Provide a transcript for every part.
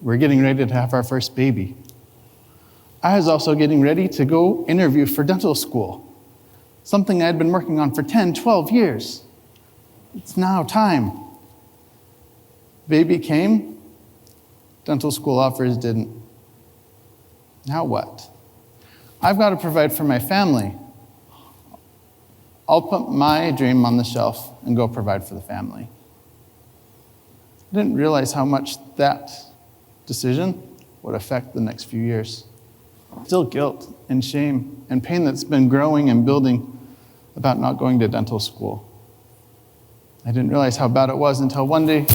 we're getting ready to have our first baby. I was also getting ready to go interview for dental school, something I'd been working on for 10, 12 years. It's now time. Baby came, dental school offers didn't. Now what? I've got to provide for my family. I'll put my dream on the shelf and go provide for the family. I didn't realize how much that decision would affect the next few years. Still guilt and shame and pain that's been growing and building about not going to dental school. I didn't realize how bad it was until one day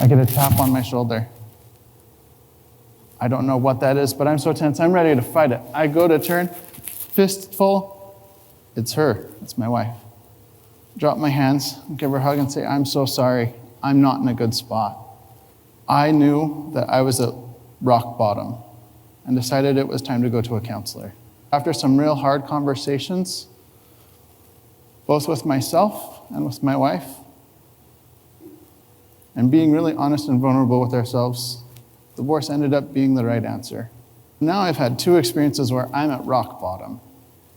I get a tap on my shoulder. I don't know what that is, but I'm so tense, I'm ready to fight it. I go to turn, fistful, it's her, it's my wife. Drop my hands, give her a hug and say, I'm so sorry, I'm not in a good spot. I knew that I was at rock bottom and decided it was time to go to a counselor. After some real hard conversations, both with myself and with my wife, and being really honest and vulnerable with ourselves, divorce ended up being the right answer. Now I've had 2 experiences where I'm at rock bottom.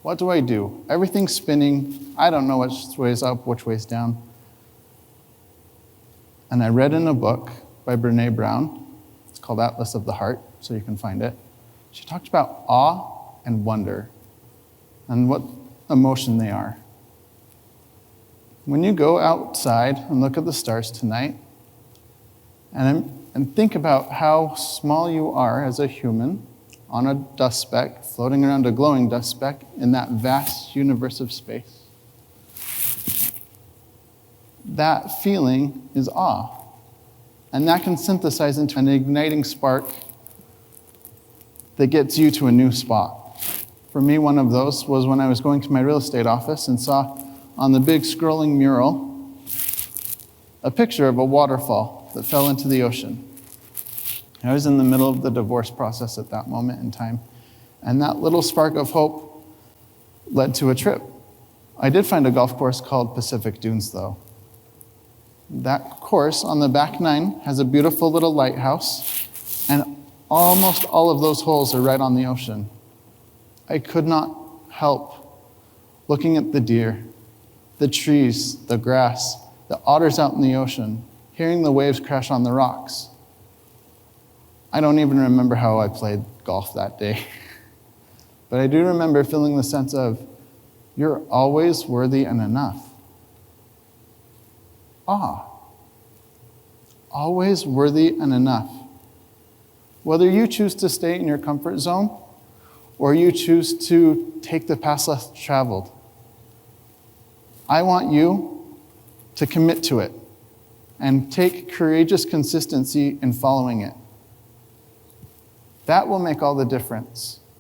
What do I do? Everything's spinning. I don't know which way's up, which way's down. And I read in a book by Brene Brown, it's called Atlas of the Heart, so you can find it. She talked about awe and wonder and what emotion they are. When you go outside and look at the stars tonight and think about how small you are as a human on a dust speck, floating around a glowing dust speck in that vast universe of space, that feeling is awe. And that can synthesize into an igniting spark that gets you to a new spot. For me, one of those was when I was going to my real estate office and saw on the big scrolling mural a picture of a waterfall that fell into the ocean. I was in the middle of the divorce process at that moment in time, and that little spark of hope led to a trip. I did find a golf course called Pacific Dunes, though. That course on the back 9 has a beautiful little lighthouse, and almost all of those holes are right on the ocean. I could not help looking at the deer, the trees, the grass, the otters out in the ocean, hearing the waves crash on the rocks. I don't even remember how I played golf that day. But I do remember feeling the sense of, you're always worthy and enough. Always worthy and enough. Whether you choose to stay in your comfort zone or you choose to take the path less traveled, I want you to commit to it and take courageous consistency in following it. That will make all the difference.